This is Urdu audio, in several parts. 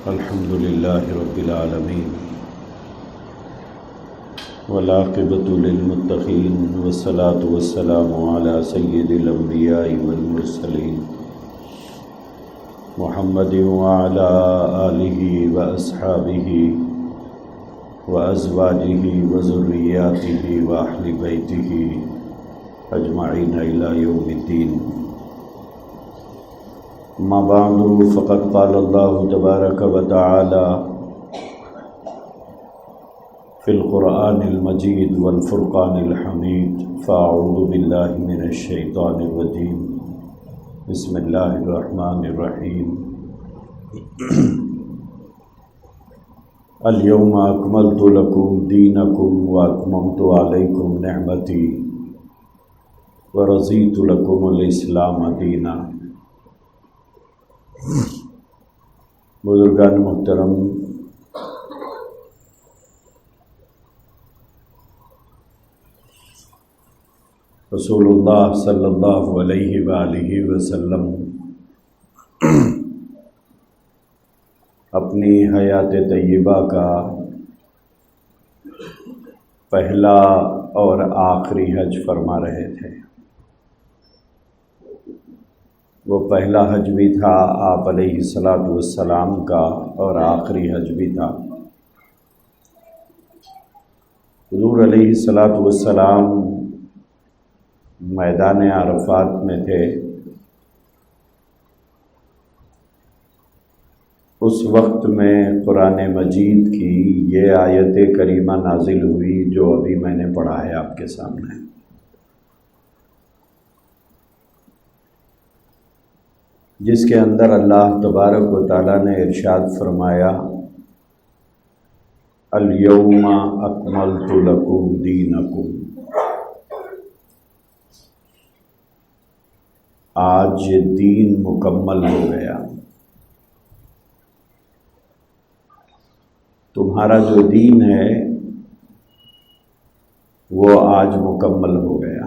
الحمد للہ رب العالمین والعاقبۃ للمتقین والصلاة والسلام علی سید الانبیاء والمرسلین محمد وعلی آلہ واصحابہ وازواجہ وذریاتہ واہل بیتہ اجمعین الی یوم الدین۔ اما بعد فقد قال اللہ تبارک و تعالی فی القرآن المجید والفرقان الحمید، فاعوذ باللہ من الشیطان الرجیم، بسم اللہ الرحمن الرحیم۔ الیوم اکملت لکم دینکم واتممت علیکم نعمتی ورضیت لکم الاسلام دینا۔ بزرگان محترم، رسول اللہ صلی اللہ علیہ وآلہ وسلم اپنی حیات طیبہ کا پہلا اور آخری حج فرما رہے تھے۔ وہ پہلا حج بھی تھا آپ علیہ الصلاۃ والسلام کا، اور آخری حج بھی تھا۔ حضور علیہ الصلاۃ والسلام میدان عرفات میں تھے۔ اس وقت میں قرآن مجید کی یہ آیت کریمہ نازل ہوئی جو ابھی میں نے پڑھا ہے آپ کے سامنے۔ جس کے اندر اللہ تبارک و تعالیٰ نے ارشاد فرمایا، الیوم اکملت لکم دینکم، آج دین مکمل ہو گیا، تمہارا جو دین ہے وہ آج مکمل ہو گیا۔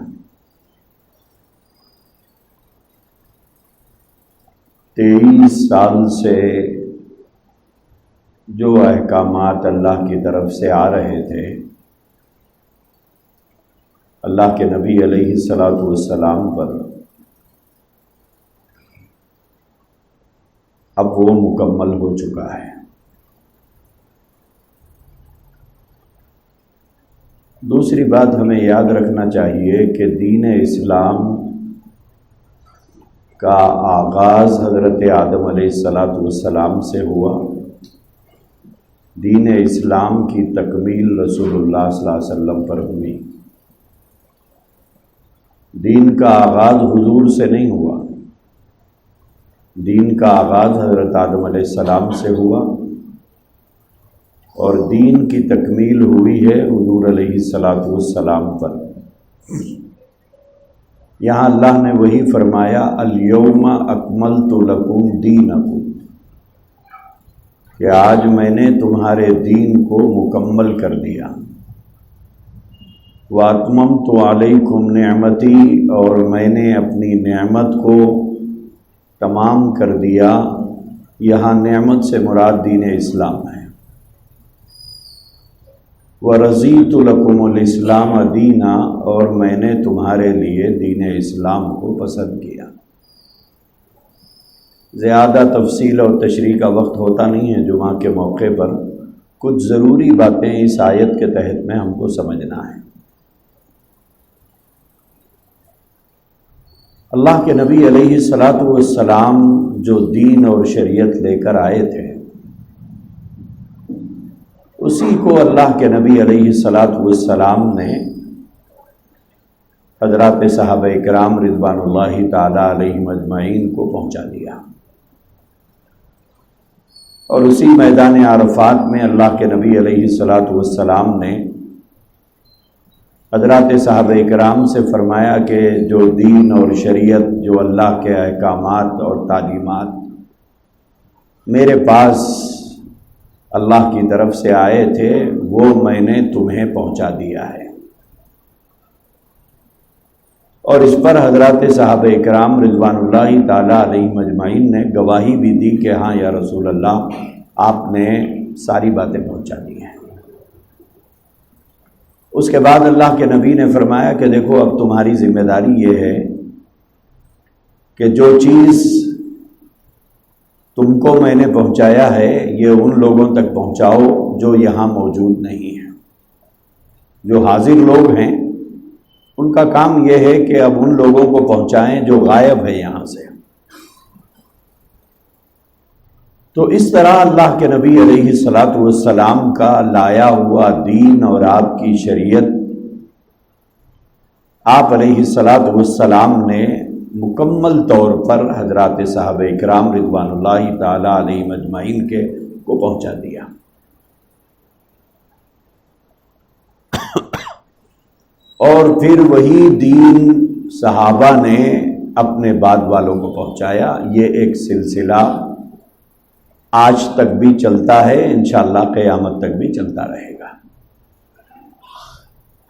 23 سال سے جو احکامات اللہ کی طرف سے آ رہے تھے، اللہ کے نبی علیہ الصلاۃ والسلام پر، اب وہ مکمل ہو چکا ہے۔ دوسری بات ہمیں یاد رکھنا چاہیے کہ دین اسلام کا آغاز حضرت آدم علیہ الصلاۃ والسلام سے ہوا، دین اسلام کی تکمیل رسول اللہ صلی اللہ علیہ وسلم پر ہوئی۔ دین کا آغاز حضور سے نہیں ہوا، دین کا آغاز حضرت آدم علیہ السلام سے ہوا، اور دین کی تکمیل ہوئی ہے حضور علیہ الصلاۃ والسلام پر۔ یہاں اللہ نے وہی فرمایا، الیوم اکملت لکم دینکم، کہ آج میں نے تمہارے دین کو مکمل کر دیا۔ واتممت علیکم نعمتی، اور میں نے اپنی نعمت کو تمام کر دیا۔ یہاں نعمت سے مراد دین اسلام ہے۔ وَرَضِيتُ لَكُمُ الْإِسْلَامَ دِينًا، اور میں نے تمہارے لیے دین اسلام کو پسند کیا۔ زیادہ تفصیل اور تشریح کا وقت ہوتا نہیں ہے جمعہ کے موقع پر، کچھ ضروری باتیں اس آیت کے تحت میں ہم کو سمجھنا ہے۔ اللہ کے نبی علیہ الصلاۃ والسلام جو دین اور شریعت لے کر آئے تھے، اسی کو اللہ کے نبی علیہ الصلاۃ والسلام نے حضرات صحابہ کرام رضوان اللہ تعالی علیہم اجمعین کو پہنچا دیا، اور اسی میدان عرفات میں اللہ کے نبی علیہ الصلاۃ والسلام نے حضرات صحابہ کرام سے فرمایا کہ جو دین اور شریعت، جو اللہ کے احکامات اور تعلیمات میرے پاس اللہ کی طرف سے آئے تھے، وہ میں نے تمہیں پہنچا دیا ہے۔ اور اس پر حضرات صحابہ اکرام رضوان اللہ تعالیٰ علیہم اجمعین نے گواہی بھی دی کہ ہاں یا رسول اللہ، آپ نے ساری باتیں پہنچا دی ہیں۔ اس کے بعد اللہ کے نبی نے فرمایا کہ دیکھو اب تمہاری ذمہ داری یہ ہے کہ جو چیز تم کو میں نے پہنچایا ہے یہ ان لوگوں تک پہنچاؤ جو یہاں موجود نہیں ہیں۔ جو حاضر لوگ ہیں ان کا کام یہ ہے کہ اب ان لوگوں کو پہنچائیں جو غائب ہے یہاں سے۔ تو اس طرح اللہ کے نبی علیہ الصلاۃ والسلام کا لایا ہوا دین اور آپ کی شریعت آپ علیہ الصلاۃ والسلام نے مکمل طور پر حضرات صحابہ اکرام رضوان اللہ تعالی علیہم اجمعین کو پہنچا دیا۔ اور پھر وہی دین صحابہ نے اپنے بعد والوں کو پہنچایا۔ یہ ایک سلسلہ آج تک بھی چلتا ہے، انشاءاللہ قیامت تک بھی چلتا رہے گا۔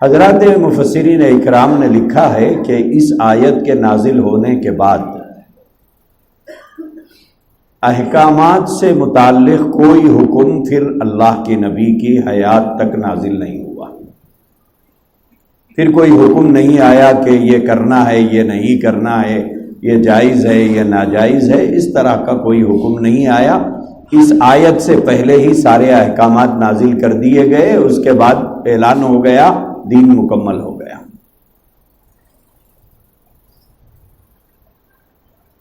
حضرات مفسرین اکرام نے لکھا ہے کہ اس آیت کے نازل ہونے کے بعد احکامات سے متعلق کوئی حکم پھر اللہ کے نبی کی حیات تک نازل نہیں ہوا۔ پھر کوئی حکم نہیں آیا کہ یہ کرنا ہے، یہ نہیں کرنا ہے، یہ جائز ہے، یہ ناجائز ہے، اس طرح کا کوئی حکم نہیں آیا۔ اس آیت سے پہلے ہی سارے احکامات نازل کر دیے گئے، اس کے بعد اعلان ہو گیا، دین مکمل ہو گیا۔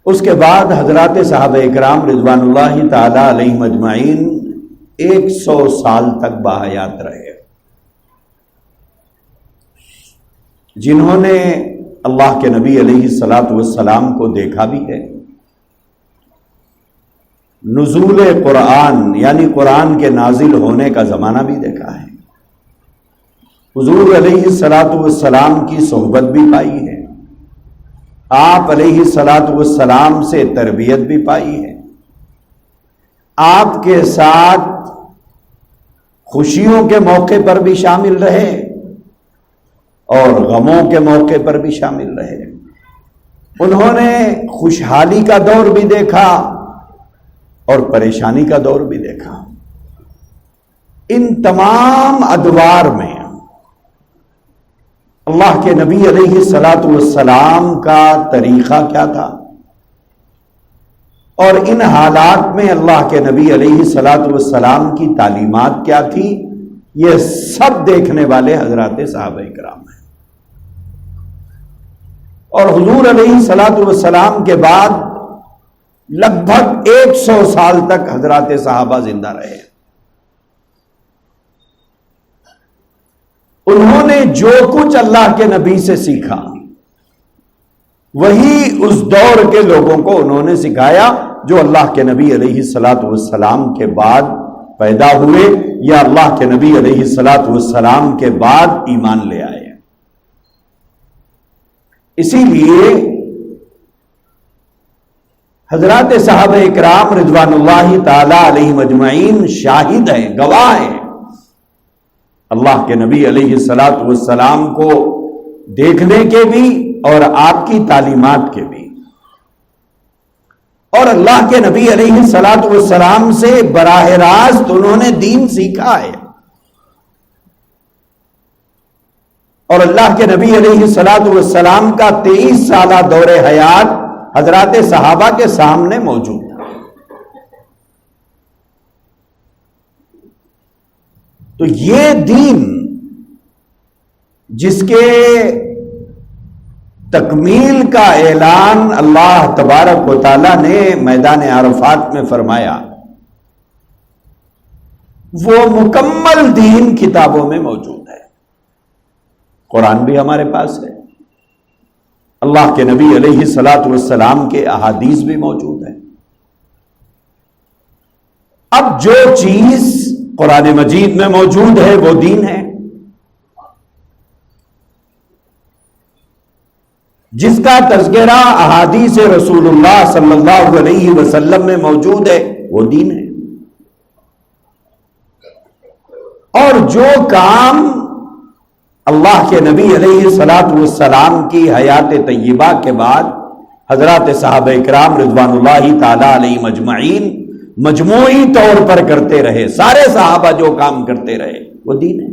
اس کے بعد حضرات صحابہ اکرام رضوان اللہ تعالی علیہم اجمعین 100 سال تک باحیات رہے، جنہوں نے اللہ کے نبی علیہ الصلاۃ والسلام کو دیکھا بھی ہے، نزول قرآن یعنی قرآن کے نازل ہونے کا زمانہ بھی دیکھا ہے، حضور علیہ الصلاۃ والسلام کی صحبت بھی پائی ہے، آپ علیہ الصلاۃ والسلام سے تربیت بھی پائی ہے، آپ کے ساتھ خوشیوں کے موقع پر بھی شامل رہے اور غموں کے موقع پر بھی شامل رہے۔ انہوں نے خوشحالی کا دور بھی دیکھا اور پریشانی کا دور بھی دیکھا۔ ان تمام ادوار میں اللہ کے نبی علیہ الصلاۃ والسلام کا طریقہ کیا تھا اور ان حالات میں اللہ کے نبی علیہ الصلاۃ والسلام کی تعلیمات کیا تھی، یہ سب دیکھنے والے حضرات صحابہ کرام ہیں۔ اور حضور علیہ الصلاۃ والسلام کے بعد لگ بھگ 100 سال تک حضرات صحابہ زندہ رہے۔ انہوں نے جو کچھ اللہ کے نبی سے سیکھا وہی اس دور کے لوگوں کو انہوں نے سکھایا جو اللہ کے نبی علیہ الصلاۃ والسلام کے بعد پیدا ہوئے یا اللہ کے نبی علیہ الصلاۃ والسلام کے بعد ایمان لے آئے۔ اسی لیے حضرات صحابہ اکرام رضوان اللہ تعالی علیہم اجمعین شاہد ہیں، گواہ ہیں اللہ کے نبی علیہ الصلاۃ والسلام کو دیکھنے کے بھی اور آپ کی تعلیمات کے بھی، اور اللہ کے نبی علیہ الصلاۃ والسلام سے براہ راست انہوں نے دین سیکھا ہے، اور اللہ کے نبی علیہ الصلاۃ والسلام کا 23 سالہ دور حیات حضرات صحابہ کے سامنے موجود ہے۔ تو یہ دین جس کے تکمیل کا اعلان اللہ تبارک و تعالی نے میدان عرفات میں فرمایا، وہ مکمل دین کتابوں میں موجود ہے۔ قرآن بھی ہمارے پاس ہے، اللہ کے نبی علیہ الصلاۃ والسلام کے احادیث بھی موجود ہیں۔ اب جو چیز قرآن مجید میں موجود ہے وہ دین ہے، جس کا تذکرہ احادیث رسول اللہ صلی اللہ علیہ وسلم میں موجود ہے وہ دین ہے، اور جو کام اللہ کے نبی علیہ الصلاۃ والسلام کی حیات طیبہ کے بعد حضرات صحابہ کرام رضوان اللہ تعالی علیہم اجمعین مجموعی طور پر کرتے رہے، سارے صحابہ جو کام کرتے رہے، وہ دین ہے۔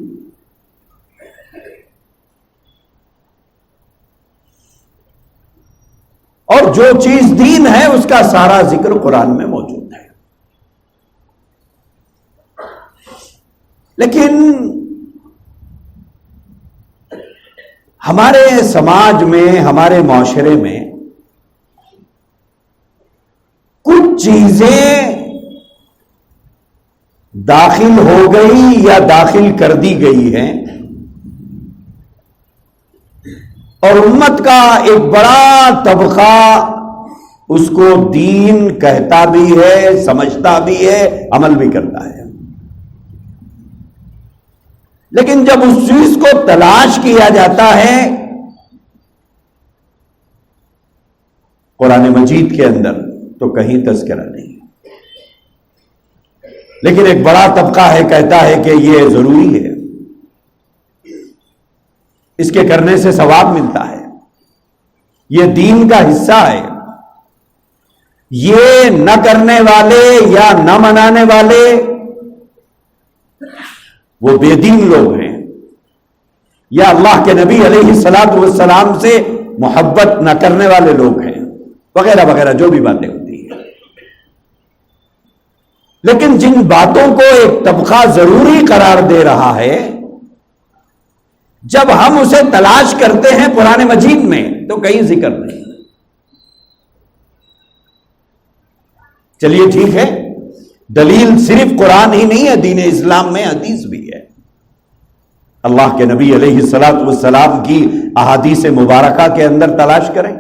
اور جو چیز دین ہے اس کا سارا ذکر قرآن میں موجود ہے۔ لیکن ہمارے سماج میں، ہمارے معاشرے میں کچھ چیزیں داخل ہو گئی یا داخل کر دی گئی ہیں، اور امت کا ایک بڑا طبقہ اس کو دین کہتا بھی ہے، سمجھتا بھی ہے، عمل بھی کرتا ہے۔ لیکن جب اس چیز کو تلاش کیا جاتا ہے قرآن مجید کے اندر تو کہیں تذکرہ نہیں، لیکن ایک بڑا طبقہ ہے کہتا ہے کہ یہ ضروری ہے، اس کے کرنے سے ثواب ملتا ہے، یہ دین کا حصہ ہے، یہ نہ کرنے والے یا نہ منانے والے وہ بے دین لوگ ہیں، یا اللہ کے نبی علیہ الصلوۃ والسلام سے محبت نہ کرنے والے لوگ ہیں، وغیرہ وغیرہ جو بھی باتیں ہوتی ہیں۔ لیکن جن باتوں کو ایک طبقہ ضروری قرار دے رہا ہے، جب ہم اسے تلاش کرتے ہیں قرآن مجید میں تو کہیں ذکر نہیں۔ چلیے ٹھیک ہے، دلیل صرف قرآن ہی نہیں ہے، دین اسلام میں حدیث بھی ہے۔ اللہ کے نبی علیہ الصلوۃ والسلام کی احادیث مبارکہ کے اندر تلاش کریں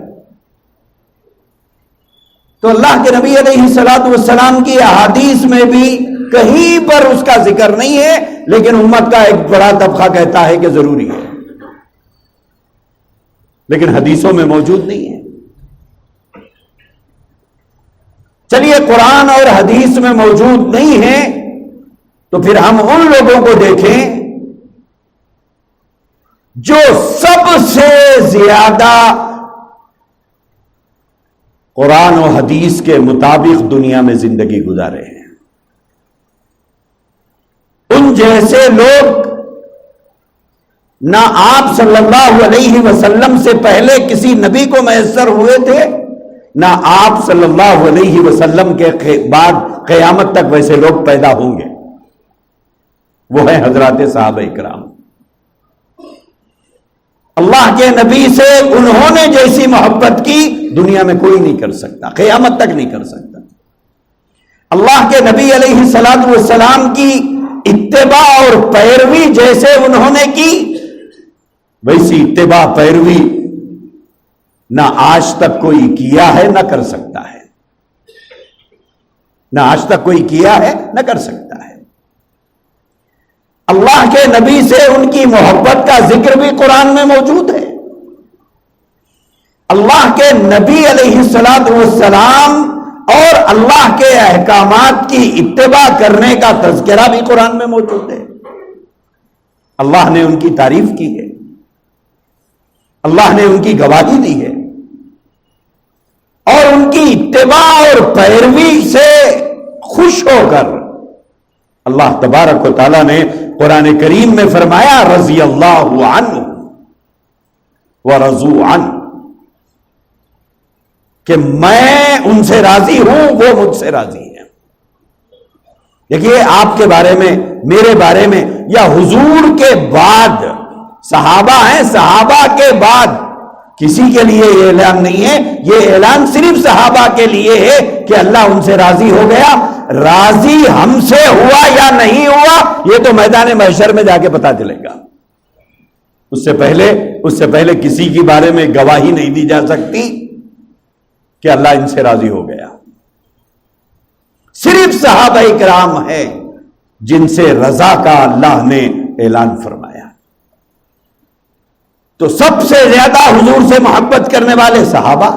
تو اللہ کے نبی علیہ الصلوۃ والسلام کی احادیث میں بھی کہیں پر اس کا ذکر نہیں ہے، لیکن امت کا ایک بڑا طبقہ کہتا ہے کہ ضروری ہے، لیکن حدیثوں میں موجود نہیں ہے۔ چلیے قرآن اور حدیث میں موجود نہیں ہے تو پھر ہم ان لوگوں کو دیکھیں جو سب سے زیادہ قرآن و حدیث کے مطابق دنیا میں زندگی گزارے ہیں۔ ان جیسے لوگ نہ آپ صلی اللہ علیہ وسلم سے پہلے کسی نبی کو میسر ہوئے تھے، نہ آپ صلی اللہ علیہ وسلم کے بعد قیامت تک ویسے لوگ پیدا ہوں گے۔ وہ ہیں حضرات صحابہ اکرام۔ اللہ کے نبی سے انہوں نے جیسی محبت کی دنیا میں کوئی نہیں کر سکتا، قیامت تک نہیں کر سکتا۔ اللہ کے نبی علیہ الصلوۃ والسلام کی اتباع اور پیروی جیسے انہوں نے کی، ویسی اتباع پیروی نہ آج تک کوئی کیا ہے نہ کر سکتا ہے، نہ آج تک کوئی کیا ہے نہ کر سکتا ہے۔ اللہ کے نبی سے ان کی محبت کا ذکر بھی قرآن میں موجود ہے۔ اللہ کے نبی علیہ الصلوۃ والسلام اور اللہ کے احکامات کی اتباع کرنے کا تذکرہ بھی قرآن میں موجود ہے۔ اللہ نے ان کی تعریف کی ہے، اللہ نے ان کی گواہی دی ہے، اور ان کی اتباع اور پیروی سے خوش ہو کر اللہ تبارک و تعالیٰ نے قرآن کریم میں فرمایا رضی اللہ عنہ ورضوا عنہ، کہ میں ان سے راضی ہوں، وہ مجھ سے راضی ہیں۔ دیکھیے آپ کے بارے میں، میرے بارے میں، یا حضور کے بعد صحابہ ہیں، صحابہ کے بعد کسی کے لیے یہ اعلان نہیں ہے، یہ اعلان صرف صحابہ کے لیے ہے کہ اللہ ان سے راضی ہو گیا۔ راضی ہم سے ہوا یا نہیں ہوا یہ تو میدان محشر میں جا کے پتا چلے گا، اس سے پہلے کسی کے بارے میں گواہی نہیں دی جا سکتی کہ اللہ ان سے راضی ہو گیا۔ صرف صحابہ کرام ہیں جن سے رضا کا اللہ نے اعلان فرمایا۔ تو سب سے زیادہ حضور سے محبت کرنے والے صحابہ،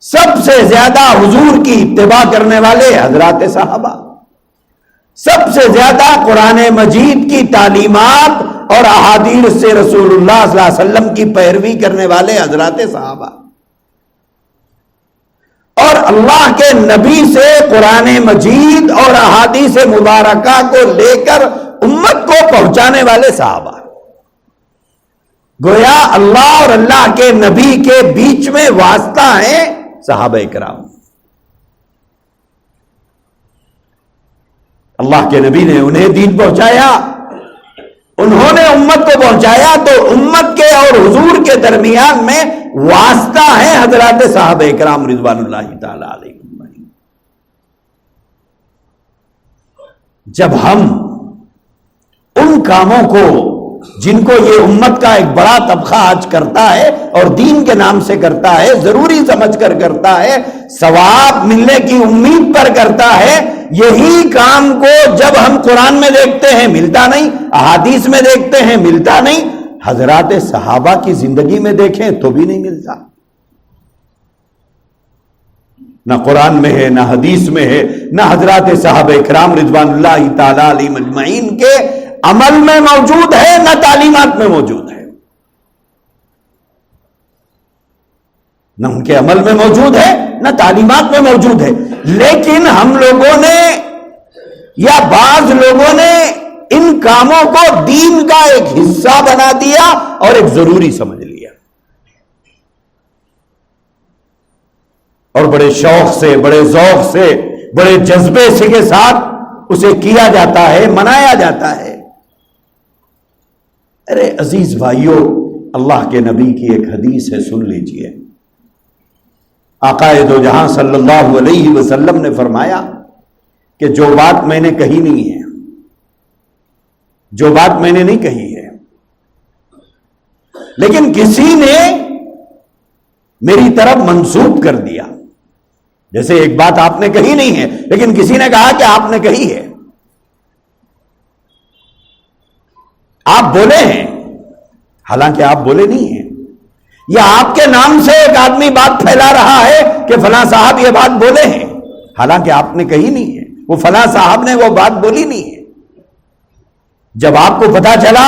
سب سے زیادہ حضور کی اتباع کرنے والے حضرات صحابہ، سب سے زیادہ قرآن مجید کی تعلیمات اور احادیث سے رسول اللہ صلی اللہ علیہ وسلم کی پیروی کرنے والے حضرات صحابہ۔ اور اللہ کے نبی سے قرآن مجید اور احادیث مبارکہ کو لے کر امت کو پہنچانے والے صحابہ. گویا اللہ اور اللہ کے نبی کے بیچ میں واسطہ ہیں صحابہ کرام. اللہ کے نبی نے انہیں دین پہنچایا، انہوں نے امت کو پہنچایا، تو امت کے اور حضور کے درمیان میں واسطہ ہے حضرات صحابہ کرام رضوان اللہ تعالی علیہم. جب ہم ان کاموں کو جن کو یہ امت کا ایک بڑا طبقہ آج کرتا ہے اور دین کے نام سے کرتا ہے، ضروری سمجھ کر کرتا ہے، ثواب ملنے کی امید پر کرتا ہے، یہی کام کو جب ہم قرآن میں دیکھتے ہیں ملتا نہیں، احادیث میں دیکھتے ہیں ملتا نہیں، حضرات صحابہ کی زندگی میں دیکھیں تو بھی نہیں ملتا. نہ قرآن میں ہے، نہ حدیث میں ہے، نہ حضرات صحابہ کرام رضوان اللہ تعالی علیہم اجمعین کے عمل میں موجود ہے، نہ تعلیمات میں موجود ہے. نہ ان کے عمل میں موجود ہے، نہ تعلیمات میں موجود ہے. لیکن ہم لوگوں نے یا بعض لوگوں نے ان کاموں کو دین کا ایک حصہ بنا دیا اور ایک ضروری سمجھ لیا، اور بڑے شوق سے، بڑے ذوق سے، بڑے جذبے سے کے ساتھ اسے کیا جاتا ہے، منایا جاتا ہے. ارے عزیز بھائیو، اللہ کے نبی کی ایک حدیث ہے، سن لیجئے. آقا دو جہاں صلی اللہ علیہ وسلم نے فرمایا کہ جو بات میں نے کہی نہیں ہے، جو بات میں نے نہیں کہی ہے، لیکن کسی نے میری طرف منسوب کر دیا. جیسے ایک بات آپ نے کہی نہیں ہے لیکن کسی نے کہا کہ آپ نے کہی ہے. آپ بولے ہیں حالانکہ آپ بولے نہیں ہیں، یا آپ کے نام سے ایک آدمی بات پھیلا رہا ہے کہ فلاں صاحب یہ بات بولے ہیں، حالانکہ آپ نے کہی نہیں ہے، وہ فلاں صاحب نے وہ بات بولی نہیں ہے. جب آپ کو پتا چلا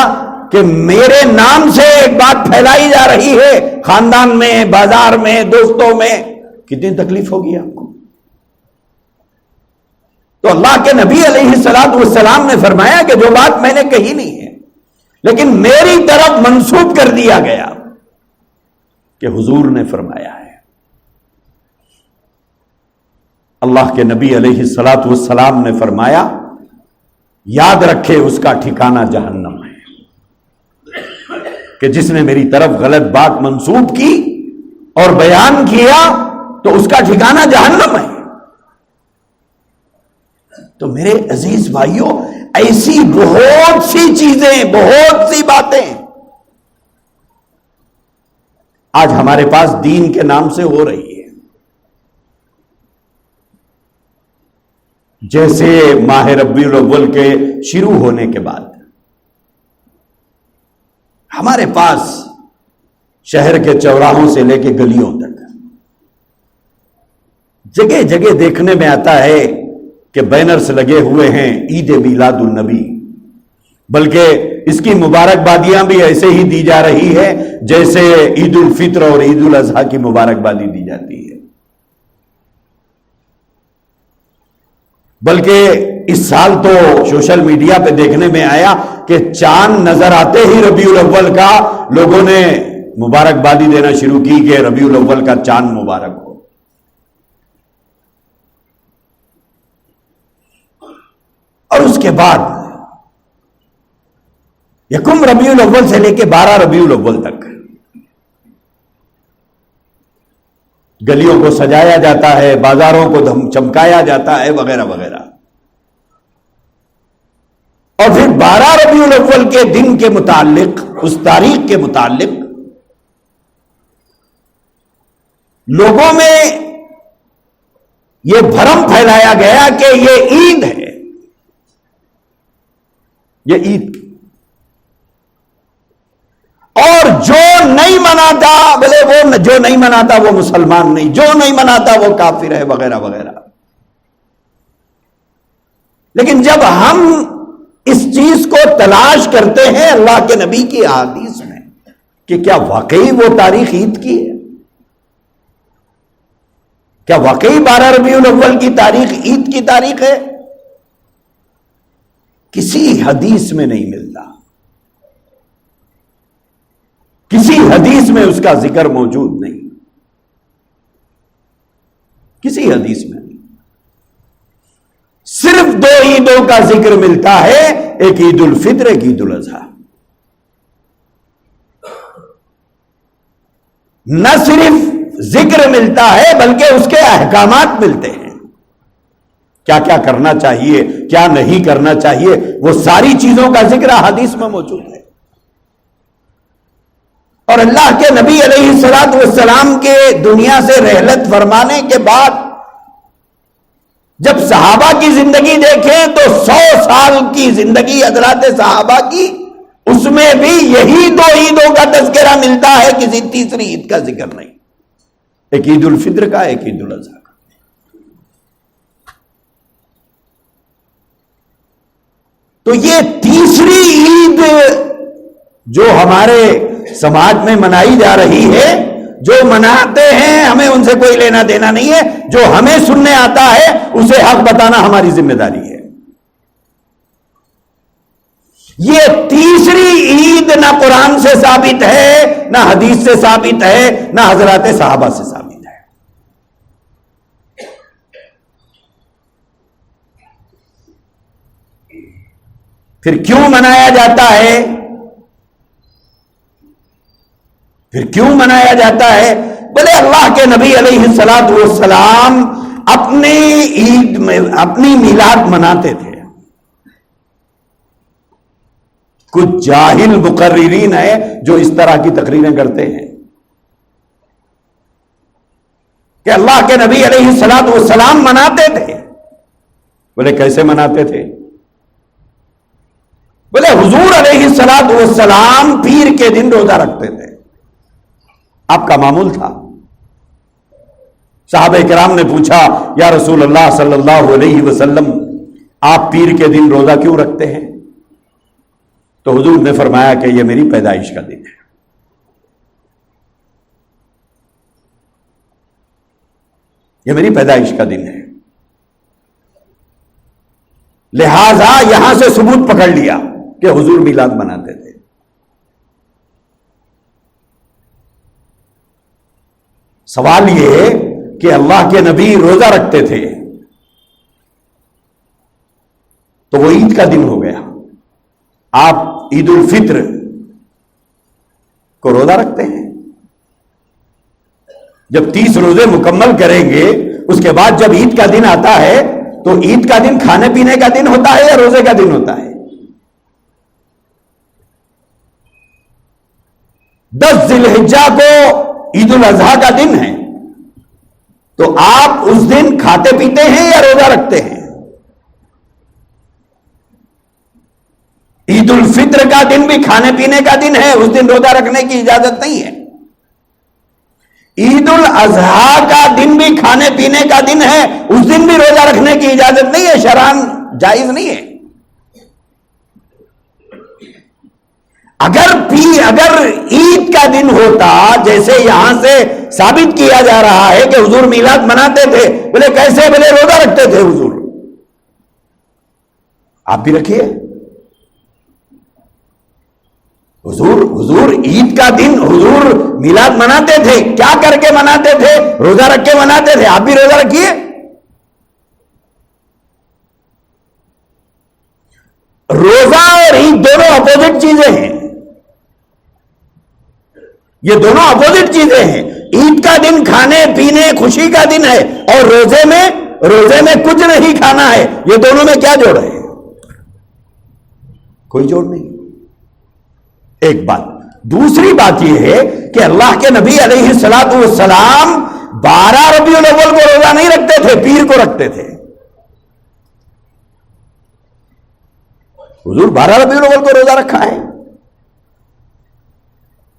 کہ میرے نام سے ایک بات پھیلائی جا رہی ہے خاندان میں، بازار میں، دوستوں میں، کتنی تکلیف ہوگی آپ کو. تو اللہ کے نبی علیہ الصلوۃ والسلام نے فرمایا کہ جو بات میں نے کہی نہیں ہے لیکن میری طرف منسوب کر دیا گیا کہ حضور نے فرمایا ہے. اللہ کے نبی علیہ الصلوۃ والسلام نے فرمایا یاد رکھے اس کا ٹھکانہ جہنم ہے. کہ جس نے میری طرف غلط بات منسوب کی اور بیان کیا تو اس کا ٹھکانہ جہنم ہے. تو میرے عزیز بھائیوں، ایسی بہت سی چیزیں، بہت سی باتیں آج ہمارے پاس دین کے نام سے ہو رہی ہے. جیسے ماہ ربیع الاول کے شروع ہونے کے بعد ہمارے پاس شہر کے چوراہوں سے لے کے گلیوں تک جگہ جگہ دیکھنے میں آتا ہے کہ بینرز لگے ہوئے ہیں عید میلاد النبی، بلکہ اس کی مبارکبادیاں بھی ایسے ہی دی جا رہی ہے جیسے عید الفطر اور عید الاضحیٰ کی مبارکبادی دی جاتی ہے. بلکہ اس سال تو سوشل میڈیا پہ دیکھنے میں آیا کہ چاند نظر آتے ہی ربیع الاول کا لوگوں نے مبارکبادی دینا شروع کی کہ ربیع الاول کا چاند مبارک ہو. اور اس کے بعد یکم ربیع الاول سے لے کے 12 ربیع الاول تک گلیوں کو سجایا جاتا ہے، بازاروں کو چمکایا جاتا ہے، وغیرہ وغیرہ. اور پھر 12 ربیع الاول کے دن کے متعلق، اس تاریخ کے متعلق لوگوں میں یہ بھرم پھیلایا گیا کہ یہ عید ہے، یہ عید. اور جو نہیں مناتا، بولے وہ جو نہیں مناتا وہ مسلمان نہیں، جو نہیں مناتا وہ کافر ہے، وغیرہ وغیرہ. لیکن جب ہم اس چیز کو تلاش کرتے ہیں اللہ کے نبی کی احادیث میں کہ کیا واقعی وہ تاریخ عید کی ہے، کیا واقعی 12 ربیع الاول کی تاریخ عید کی تاریخ ہے؟ کسی حدیث میں نہیں ملتا، کسی حدیث میں اس کا ذکر موجود نہیں، کسی حدیث میں نہیں۔ صرف 2 عیدوں کا ذکر ملتا ہے، ایک عید الفطر، ایک عید الاضحیٰ۔ نہ صرف ذکر ملتا ہے بلکہ اس کے احکامات ملتے ہیں، کیا کیا کرنا چاہیے، کیا نہیں کرنا چاہیے، وہ ساری چیزوں کا ذکر حدیث میں موجود ہے۔ اور اللہ کے نبی علیہ الصلوۃ والسلام کے دنیا سے رحلت فرمانے کے بعد جب صحابہ کی زندگی دیکھیں تو 100 سال کی زندگی حضرات صحابہ کی، اس میں بھی یہی 2 عیدوں کا تذکرہ ملتا ہے، کسی تیسری عید کا ذکر نہیں، ایک عید الفطر کا، ایک عید الاضحیٰ کا۔ تو یہ تیسری عید جو ہمارے سماج میں منائی جا رہی ہے، جو مناتے ہیں ہمیں ان سے کوئی لینا دینا نہیں ہے، جو ہمیں سننے آتا ہے اسے حق بتانا ہماری ذمہ داری ہے۔ یہ تیسری عید نہ قرآن سے ثابت ہے، نہ حدیث سے ثابت ہے، نہ حضرات صحابہ سے ثابت ہے۔ پھر کیوں منایا جاتا ہے؟ پھر کیوں منایا جاتا ہے؟ بولے اللہ کے نبی علیہ الصلوۃ والسلام اپنی عید میں اپنی میلاد مناتے تھے۔ کچھ جاہل مقررین ہیں جو اس طرح کی تقریریں کرتے ہیں کہ اللہ کے نبی علیہ الصلوۃ والسلام مناتے تھے۔ بولے کیسے مناتے تھے؟ بولے حضور علیہ الصلوۃ والسلام پیر کے دن روزہ رکھتے تھے، آپ کا معمول تھا۔ صحابہ کرام نے پوچھا یا رسول اللہ صلی اللہ علیہ وسلم آپ پیر کے دن روزہ کیوں رکھتے ہیں؟ تو حضور نے فرمایا کہ یہ میری پیدائش کا دن ہے۔ یہ میری پیدائش کا دن ہے، لہذا یہاں سے ثبوت پکڑ لیا کہ حضور میلاد مناتے تھے۔ سوال یہ ہے کہ اللہ کے نبی روزہ رکھتے تھے تو وہ عید کا دن ہو گیا، آپ عید الفطر کو روزہ رکھتے ہیں۔ جب 30 روزے مکمل کریں گے اس کے بعد جب عید کا دن آتا ہے تو عید کا دن کھانے پینے کا دن ہوتا ہے یا روزے کا دن ہوتا ہے؟ 10 ذی الحجہ کو عید الاضحیٰ کا دن ہے، تو آپ اس دن کھاتے پیتے ہیں یا روزہ رکھتے ہیں؟ عید الفطر کا دن بھی کھانے پینے کا دن ہے، اس دن روزہ رکھنے کی اجازت نہیں ہے۔ عید الاضحیٰ کا دن بھی کھانے پینے کا دن ہے، اس دن بھی روزہ رکھنے کی اجازت نہیں ہے، شرعاً جائز نہیں ہے۔ اگر عید کا دن ہوتا جیسے یہاں سے ثابت کیا جا رہا ہے کہ حضور میلاد مناتے تھے، بولے کیسے؟ بولے روزہ رکھتے تھے حضور، آپ بھی رکھیے۔ حضور عید کا دن حضور میلاد مناتے تھے، کیا کر کے مناتے تھے؟ روزہ رکھ کے مناتے تھے، آپ بھی روزہ رکھیے۔ روزہ اور عید دونوں اپوزٹ چیزیں ہیں، یہ دونوں اپوزٹ چیزیں ہیں۔ عید کا دن کھانے پینے خوشی کا دن ہے اور روزے میں کچھ نہیں کھانا ہے، یہ دونوں میں کیا جوڑ ہے؟ کوئی جوڑ نہیں۔ ایک بات۔ دوسری بات یہ ہے کہ اللہ کے نبی علیہ الصلوۃ والسلام 12 ربیع الاول کو روزہ نہیں رکھتے تھے، پیر کو رکھتے تھے۔ حضور 12 ربیع الاول کو روزہ رکھا ہے؟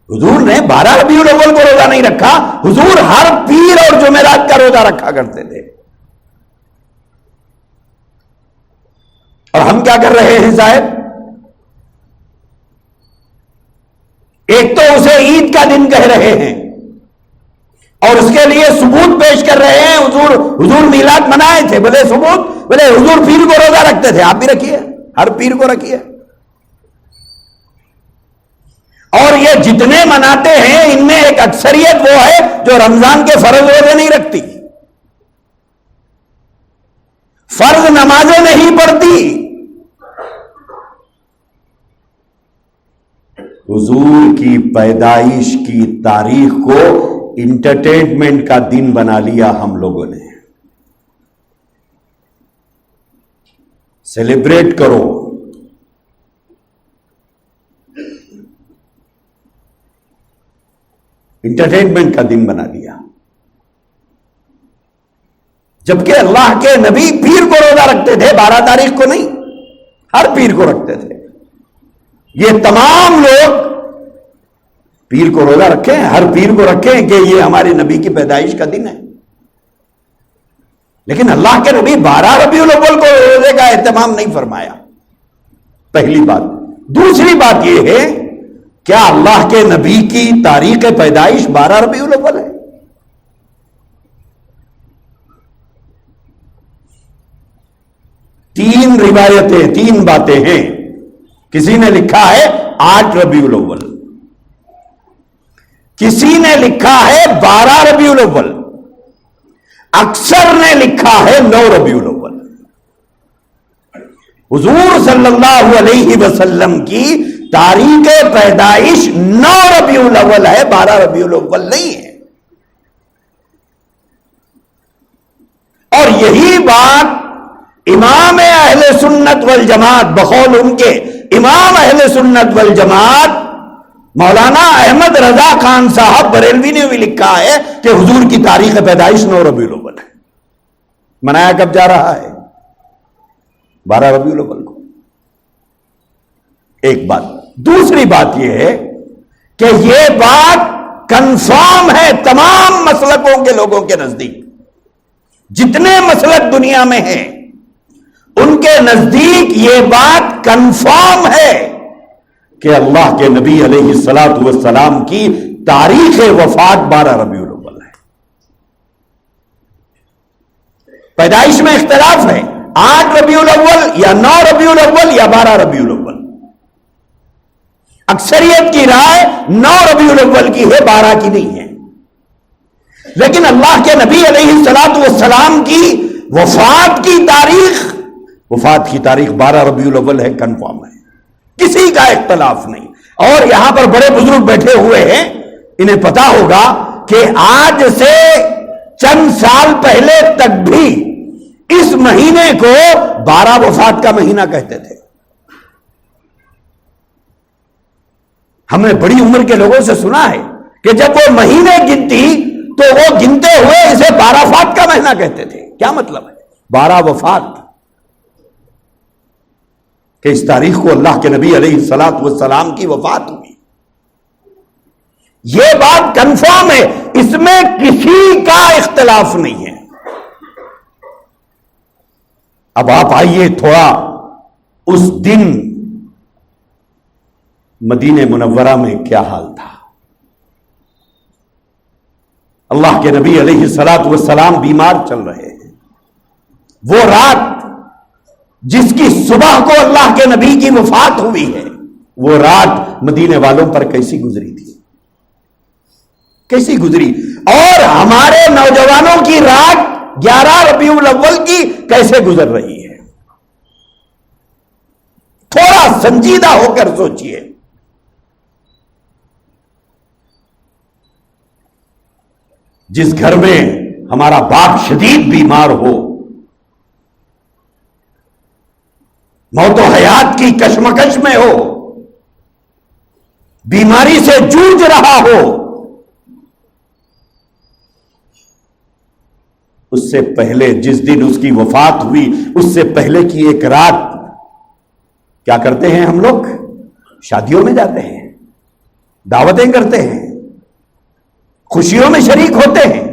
حضور نے 12 ربیع الاول کو روزہ نہیں رکھا، حضور ہر پیر اور جمعرات کا روزہ رکھا کرتے تھے۔ اور ہم کیا کر رہے ہیں صاحب؟ ایک تو اسے عید کا دن کہہ رہے ہیں، اور اس کے لیے ثبوت پیش کر رہے ہیں. حضور میلاد منائے تھے، بولے ثبوت، بولے حضور پیر کو روزہ رکھتے تھے، آپ بھی رکھیے، ہر پیر کو رکھیے. اور یہ جتنے مناتے ہیں ان میں ایک اکثریت وہ ہے جو رمضان کے فرض روزے نہیں رکھتی، فرض نمازیں نہیں پڑھتی. حضور کی پیدائش کی تاریخ کو انٹرٹینمنٹ کا دن بنا لیا ہم لوگوں نے. سیلیبریٹ کرو. انٹرٹینمنٹ کا دن بنا دیا. جبکہ اللہ کے نبی پیر کو روزہ رکھتے تھے، 12 تاریخ کو نہیں، ہر پیر کو رکھتے تھے. یہ تمام لوگ پیر کو روزہ رکھیں، ہر پیر کو رکھیں کہ یہ ہمارے نبی کی پیدائش کا دن ہے. لیکن اللہ کے نبی 12 ربیع الاول کو روزے کا اہتمام نہیں فرمایا. پہلی بات. دوسری بات یہ ہے، کیا اللہ کے نبی کی تاریخ پیدائش 12 ربیع الاول ہے؟ تین روایتیں، تین باتیں ہیں. کسی نے لکھا ہے 8 ربیع الاول، کسی نے لکھا ہے 12 ربیع الاول، اکثر نے لکھا ہے 9 ربیع الاول. حضور صلی اللہ علیہ وسلم کی تاریخ پیدائش 9 ربیع الاول ہے، 12 ربیع الاول نہیں ہے. اور یہی بات امام اہل سنت والجماعت، بقول ان کے امام اہل سنت والجماعت مولانا احمد رضا خان صاحب بریلوی نے بھی لکھا ہے کہ حضور کی تاریخ پیدائش 9 ربیع الاول ہے. منایا کب جا رہا ہے؟ 12 ربیع الاول کو. ایک بات. دوسری بات یہ ہے کہ یہ بات کنفرم ہے تمام مسلکوں کے لوگوں کے نزدیک. جتنے مسلک دنیا میں ہیں ان کے نزدیک یہ بات کنفرم ہے کہ اللہ کے نبی علیہ الصلوۃ والسلام کی تاریخ وفات 12 ربیع الاول ہے. پیدائش میں اختلاف ہے، 8 ربیع الاول یا 9 ربیع الاول یا 12 ربیع الاول. اکثریت کی رائے 9 ربیع الاول کی ہے، 12 کی نہیں ہے. لیکن اللہ کے نبی علیہ الصلوۃ والسلام کی وفات کی تاریخ 12 ربیع الاول ہے، کنفرم ہے، کسی کا اختلاف نہیں. اور یہاں پر بڑے بزرگ بیٹھے ہوئے ہیں، انہیں پتا ہوگا کہ آج سے چند سال پہلے تک بھی اس مہینے کو 12 وفات کا مہینہ کہتے تھے. ہم نے بڑی عمر کے لوگوں سے سنا ہے کہ جب وہ مہینے گنتی تو وہ گنتے ہوئے اسے 12 وفات کا مہینہ کہتے تھے. کیا مطلب ہے 12 وفات؟ کہ اس تاریخ کو اللہ کے نبی علیہ الصلوۃ والسلام کی وفات ہوئی. یہ بات کنفرم ہے، اس میں کسی کا اختلاف نہیں ہے. اب آپ آئیے تھوڑا اس دن مدینہ منورہ میں کیا حال تھا. اللہ کے نبی علیہ الصلوۃ والسلام بیمار چل رہے ہیں. وہ رات جس کی صبح کو اللہ کے نبی کی وفات ہوئی ہے، وہ رات مدینے والوں پر کیسی گزری تھی، کیسی گزری. اور ہمارے نوجوانوں کی رات 11 ربیع الاول کی کیسے گزر رہی ہے. تھوڑا سنجیدہ ہو کر سوچئے. جس گھر میں ہمارا باپ شدید بیمار ہو، موت و حیات کی کشمکش میں ہو، بیماری سے جوجھ رہا ہو، اس سے پہلے جس دن اس کی وفات ہوئی اس سے پہلے کی ایک رات کیا کرتے ہیں ہم لوگ؟ شادیوں میں جاتے ہیں، دعوتیں کرتے ہیں، خوشیوں میں شریک ہوتے ہیں.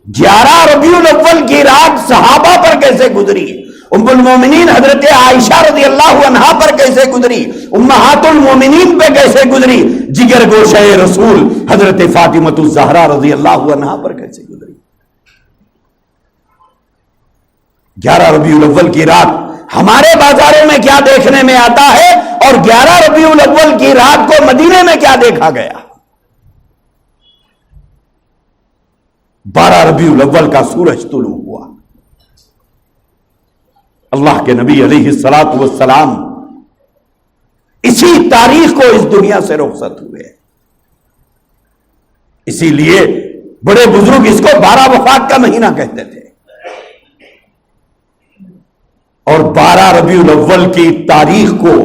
11 ربیع الاول کی رات صحابہ پر کیسے گزری، ام المومنین حضرت عائشہ رضی اللہ عنہا پر کیسے گزری، امہات المومنین پہ کیسے گزری، جگر گوشہ رسول حضرت فاطمہ الزہرا رضی اللہ عنہا پر کیسے گزری۔ 11 ربیع الاول کی رات ہمارے بازاروں میں کیا دیکھنے میں آتا ہے، اور 11 ربیع الاول کی رات کو مدینے میں کیا دیکھا گیا۔ 12 ربیع الاول کا سورج طلوع ہوا، اللہ کے نبی علیہ الصلوۃ والسلام اسی تاریخ کو اس دنیا سے رخصت ہوئے۔ اسی لیے بڑے بزرگ اس کو 12 وفات کا مہینہ کہتے تھے، اور 12 ربیع الاول کی تاریخ کو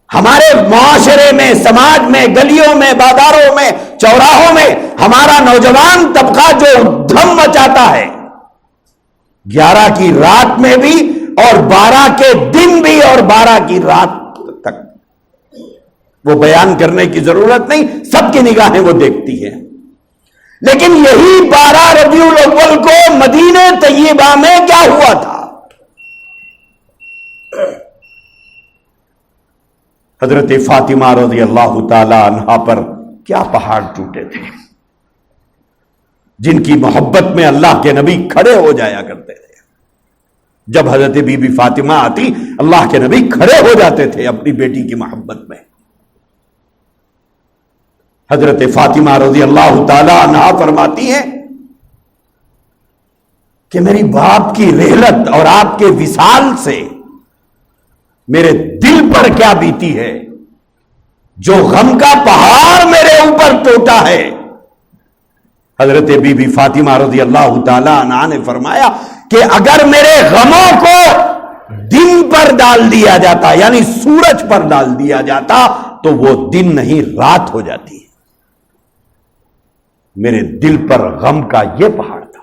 ہمارے معاشرے میں، سماج میں، گلیوں میں، بازاروں میں، چوراہوں میں ہمارا نوجوان طبقہ جو دھم مچاتا ہے، 11 کی رات میں بھی اور 12 کے دن بھی اور 12 کی رات تک، وہ بیان کرنے کی ضرورت نہیں، سب کی نگاہیں وہ دیکھتی ہیں۔ لیکن یہی 12 ربیع الاول کو مدینہ طیبہ میں کیا ہوا تھا؟ حضرت فاطمہ رضی اللہ تعالی عنہا پر کیا پہاڑ ٹوٹے تھے، جن کی محبت میں اللہ کے نبی کھڑے ہو جایا کرتے تھے۔ جب حضرت بی بی فاطمہ آتی، اللہ کے نبی کھڑے ہو جاتے تھے اپنی بیٹی کی محبت میں۔ حضرت فاطمہ رضی اللہ تعالی عنہا فرماتی ہیں کہ میری باپ کی رحلت اور آپ کے وصال سے میرے دل پر کیا بیتی ہے، جو غم کا پہاڑ میرے اوپر ٹوٹا ہے۔ حضرت بی بی فاطمہ رضی اللہ تعالی عنہا نے فرمایا کہ اگر میرے غموں کو دن پر ڈال دیا جاتا، یعنی سورج پر ڈال دیا جاتا، تو وہ دن نہیں رات ہو جاتی۔ میرے دل پر غم کا یہ پہاڑ تھا۔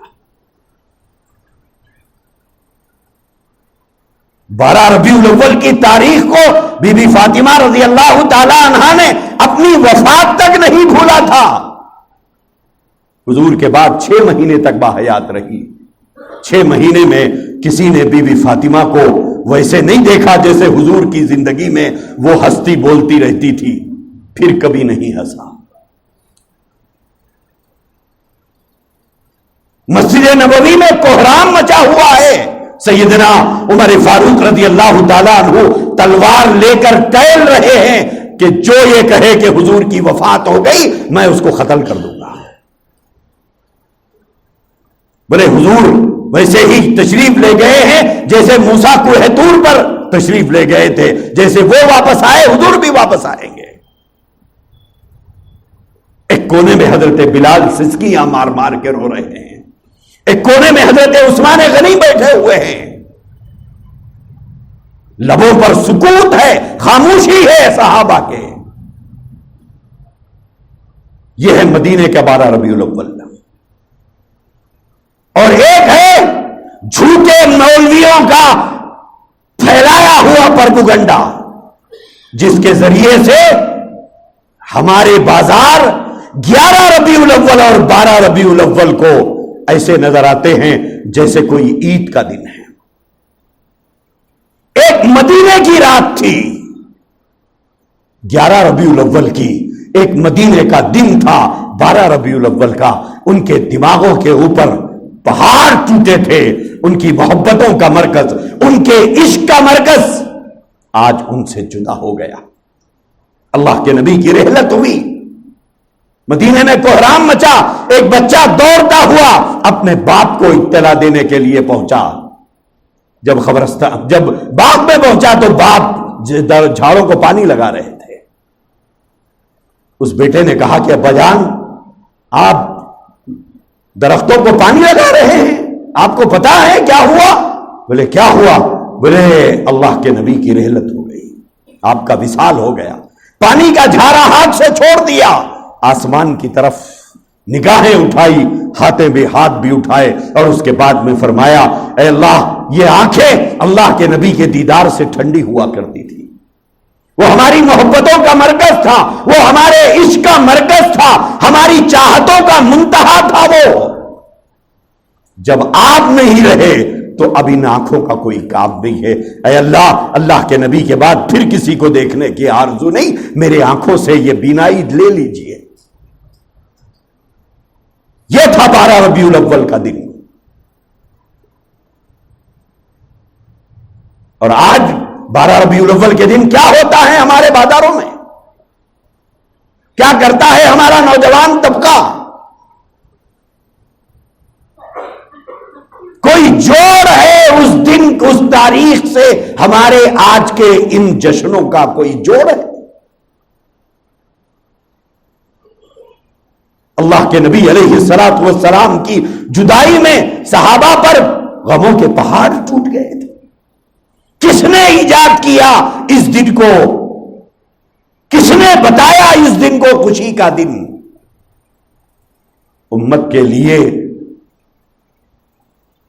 12 ربیع الاول کی تاریخ کو بی بی فاطمہ رضی اللہ تعالی عنہا نے اپنی وفات تک نہیں بھولا تھا۔ حضور کے بعد 6 مہینے تک باحیات رہی۔ 6 مہینے میں کسی نے بی بی فاطمہ کو ویسے نہیں دیکھا جیسے حضور کی زندگی میں وہ ہستی بولتی رہتی تھی، پھر کبھی نہیں ہنسا۔ مسجد نبوی میں کوہرام مچا ہوا ہے۔ سیدنا عمر فاروق رضی اللہ تعالیٰ عنہ تلوار لے کر ٹہل رہے ہیں کہ جو یہ کہے کہ حضور کی وفات ہو گئی میں اس کو قتل کر دوں گا۔ بولے حضور ویسے ہی تشریف لے گئے ہیں جیسے موسیٰ کوہ طور پر تشریف لے گئے تھے، جیسے وہ واپس آئے حضور بھی واپس آئیں گے۔ ایک کونے میں حضرت بلال سسکیاں مار مار کے رو رہے ہیں، ایک کونے میں حضرت عثمان غنی بیٹھے ہوئے ہیں، لبوں پر سکوت ہے، خاموشی ہے صحابہ کے۔ یہ ہے مدینے کا 12 ربیع الاول۔ اور ایک ہے جھوٹے مولویوں کا پھیلایا ہوا پروپیگنڈا، جس کے ذریعے سے ہمارے بازار 11 ربیع الاول اور 12 ربیع الاول کو ایسے نظر آتے ہیں جیسے کوئی عید کا دن ہے۔ ایک مدینے کی رات تھی 11 ربیع الاول کی، ایک مدینے کا دن تھا 12 ربیع الاول کا۔ ان کے دماغوں کے اوپر پہاڑ ٹوٹے تھے، ان کی محبتوں کا مرکز، ان کے عشق کا مرکز آج ان سے جدا ہو گیا۔ اللہ کے نبی کی رحلت ہوئی، مدینے میں کوہرام مچا، ایک بچہ دوڑتا ہوا اپنے باپ کو اطلاع دینے کے لیے پہنچا۔ جب باغ میں پہنچا تو باپ جھاڑوں کو پانی لگا رہے تھے۔ اس بیٹے نے کہا کہ ابا جان آپ درختوں کو پانی لگا رہے ہیں، آپ کو پتا ہے کیا ہوا؟ بولے کیا ہوا؟ بولے اللہ کے نبی کی رحلت ہو گئی، آپ کا وصال ہو گیا۔ پانی کا جھارا ہاتھ سے چھوڑ دیا، آسمان کی طرف نگاہیں اٹھائی، ہاتھ بھی اٹھائے، اور اس کے بعد میں فرمایا اے اللہ یہ آنکھیں اللہ کے نبی کے دیدار سے ٹھنڈی ہوا کرتی تھی، وہ ہماری محبتوں کا مرکز تھا، وہ ہمارے عشق کا مرکز تھا، ہماری چاہتوں کا منتہا تھا وہ۔ جب آپ نہیں رہے تو اب ان آنکھوں کا کوئی کام نہیں ہے. اے اللہ، اللہ کے نبی کے بعد پھر کسی کو دیکھنے کی آرزو نہیں، میرے آنکھوں سے یہ بینائی لے لیجئے. یہ تھا 12 ربیع الاول کا دن. اور آج 12 ربیع الاول کے دن کیا ہوتا ہے ہمارے بازاروں میں؟ کیا کرتا ہے ہمارا نوجوان طبقہ؟ کوئی جوڑ ہے اس دن، اس تاریخ سے ہمارے آج کے ان جشنوں کا کوئی جوڑ ہے؟ اللہ کے نبی علیہ الصلوۃ والسلام کی جدائی میں صحابہ پر غموں کے پہاڑ ٹوٹ گئے تھے. کس نے ایجاد کیا اس دن کو؟ کس نے بتایا اس دن کو خوشی کا دن؟ امت کے لیے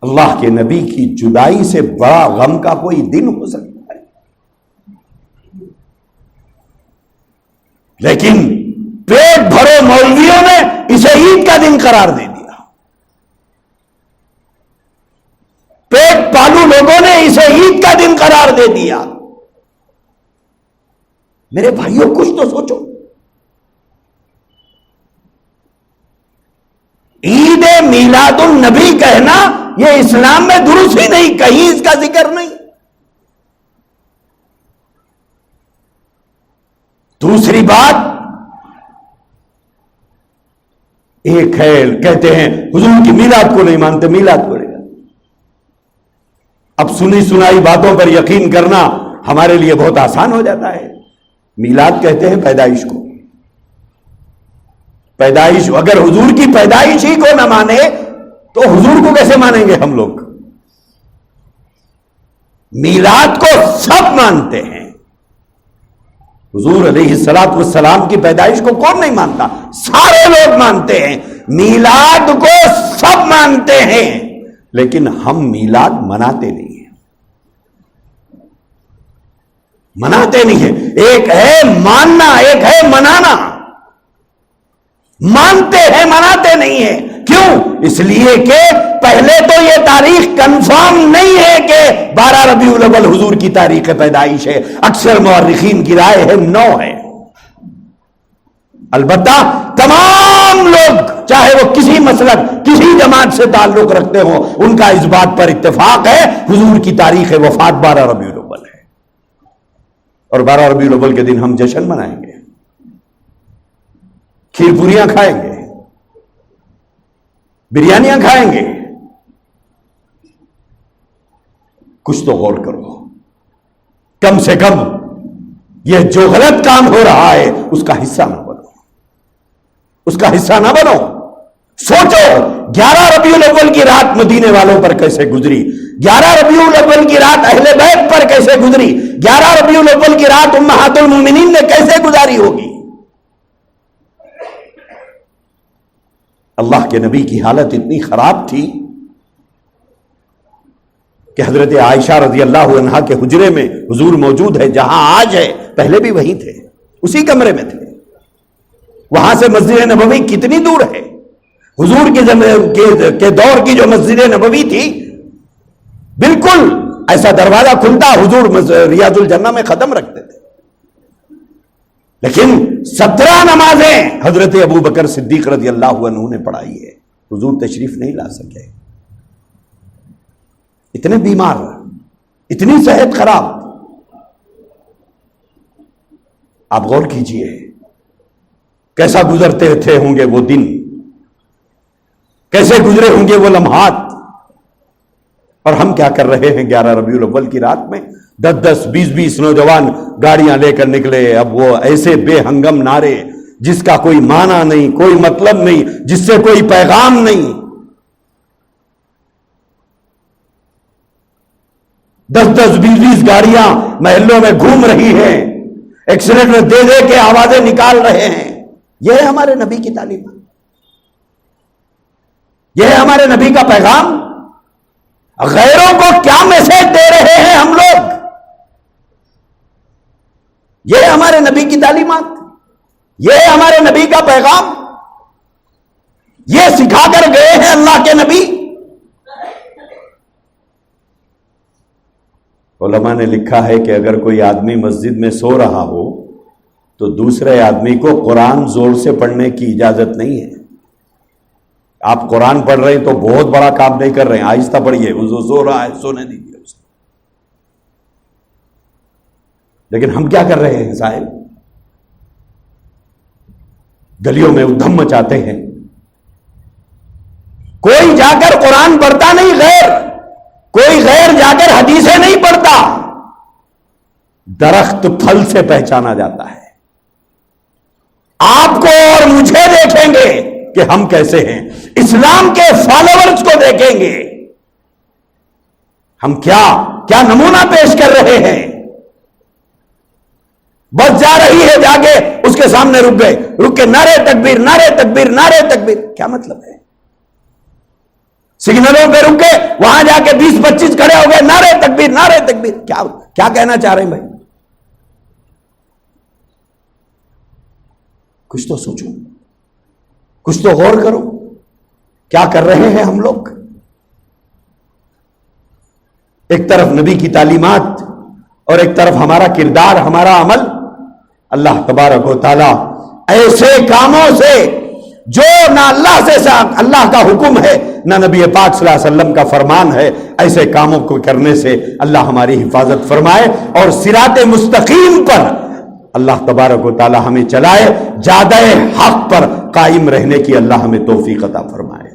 اللہ کے نبی کی جدائی سے بڑا غم کا کوئی دن ہو سکتا ہے؟ لیکن پیٹ بھرے مولویوں نے اسے عید کا دن قرار دے دیا. پیٹ پالو لوگوں نے اسے عید کا دن قرار دے دیا. میرے بھائیوں کچھ تو سوچو. عید میلاد النبی کہنا یہ اسلام میں درست ہی نہیں، کہیں اس کا ذکر نہیں. دوسری بات، ایک ہے کہتے ہیں حضور کی میلاد کو نہیں مانتے، میلاد کو نہیں. اب سنی سنائی باتوں پر یقین کرنا ہمارے لیے بہت آسان ہو جاتا ہے. میلاد کہتے ہیں پیدائش کو. پیدائش، اگر حضور کی پیدائش ہی کو نہ مانے تو حضور کو کیسے مانیں گے ہم لوگ؟ میلاد کو سب مانتے ہیں. حضور علیہ الصلوۃ والسلام کی پیدائش کو کون نہیں مانتا؟ سارے لوگ مانتے ہیں. میلاد کو سب مانتے ہیں، لیکن ہم میلاد مناتے نہیں ہیں. مناتے نہیں ہیں. ایک ہے ماننا، ایک ہے منانا. مانتے ہیں، مناتے نہیں ہیں. کیوں؟ اس لیے کہ پہلے تو یہ تاریخ کنفرم نہیں ہے کہ 12 ربیع الاول حضور کی تاریخ پیدائش ہے. اکثر مورخین کی رائے ہے 9 ہے. البتہ تمام لوگ چاہے وہ کسی مسلک، کسی جماعت سے تعلق رکھتے ہوں، ان کا اس بات پر اتفاق ہے حضور کی تاریخ وفات 12 ربیع الاول ہے. اور 12 ربیع الاول کے دن ہم جشن منائیں گے، کھیر پوریاں کھائیں گے، بریانیاں کھائیں گے. کچھ تو غور کرو. کم سے کم یہ جو غلط کام ہو رہا ہے اس کا حصہ نہ بنو، اس کا حصہ نہ بنو. سوچو 11 ربیع الاول کی رات مدینے والوں پر کیسے گزری، 11 ربیع الاول کی رات اہل بیت پر کیسے گزری، 11 ربیع الاول کی رات امہات المومنین نے کیسے گزاری ہوگی. اللہ کے نبی کی حالت اتنی خراب تھی کہ حضرت عائشہ رضی اللہ عنہا کے حجرے میں حضور موجود ہے، جہاں آج ہے پہلے بھی وہیں تھے، اسی کمرے میں تھے. وہاں سے مسجد نبوی کتنی دور ہے؟ حضور کے دور کی جو مسجد نبوی تھی، بالکل ایسا دروازہ کھلتا حضور ریاض الجنہ میں قدم رکھتے تھے. لیکن 17 نمازیں حضرت ابو بکر صدیق رضی اللہ عنہ نے پڑھائی ہے، حضور تشریف نہیں لا سکے. اتنے بیمار، اتنی صحت خراب. آپ غور کیجئے کیسا گزرتے تھے ہوں گے وہ دن، کیسے گزرے ہوں گے وہ لمحات. اور ہم کیا کر رہے ہیں 11 ربیع الاول کی رات میں؟ 10 20 نوجوان گاڑیاں لے کر نکلے. اب وہ ایسے بے ہنگم نعرے جس کا کوئی معنی نہیں، کوئی مطلب نہیں، جس سے کوئی پیغام نہیں. 10 20 گاڑیاں محلوں میں گھوم رہی ہیں، ایکسیلیٹر دے دے کے آوازیں نکال رہے ہیں. یہ ہے ہمارے نبی کی تعلیم، یہ ہے ہمارے نبی کا پیغام. غیروں کو کیا میسج دے رہے ہیں ہم لوگ؟ یہ ہے ہمارے نبی کی تعلیمات، یہ ہے ہمارے نبی کا پیغام. یہ سکھا کر گئے ہیں اللہ کے نبی. علماء نے لکھا ہے کہ اگر کوئی آدمی مسجد میں سو رہا ہو تو دوسرے آدمی کو قرآن زور سے پڑھنے کی اجازت نہیں ہے. آپ قرآن پڑھ رہے ہیں تو بہت بڑا کام نہیں کر رہے ہیں، آہستہ پڑھیے، وہ سو رہا ہے سونے دیجیے اسے. لیکن ہم کیا کر رہے ہیں صاحب؟ گلیوں میں ادھم مچاتے ہیں. کوئی جا کر قرآن پڑھتا نہیں، کوئی غیر جا کر حدیثیں نہیں پڑھتا. درخت پھل سے پہچانا جاتا ہے. آپ کو اور مجھے دیکھیں گے کہ ہم کیسے ہیں، اسلام کے فالوورز کو دیکھیں گے ہم کیا نمونہ پیش کر رہے ہیں. بس جا رہی ہے، جا کے اس کے سامنے رک کے نعرے تکبیر نعرے تکبیر نعرے تکبیر. کیا مطلب ہے؟ سگنلوں پہ رک کے وہاں جا کے 20-25 کھڑے ہو گئے، نعرے تکبیر نعرے تکبیر. کیا کہنا چاہ رہے ہیں بھائی؟ کچھ تو سوچو، کچھ تو غور کرو. کیا کر رہے ہیں ہم لوگ؟ ایک طرف نبی کی تعلیمات اور ایک طرف ہمارا کردار، ہمارا عمل. اللہ تبارک و تعالی ایسے کاموں سے جو نہ اللہ کا حکم ہے نہ نبی پاک صلی اللہ علیہ وسلم کا فرمان ہے، ایسے کاموں کو کرنے سے اللہ ہماری حفاظت فرمائے اور صراط مستقیم پر اللہ تبارک و تعالی ہمیں چلائے. جادہ حق پر قائم رہنے کی اللہ ہمیں توفیق عطا فرمائے.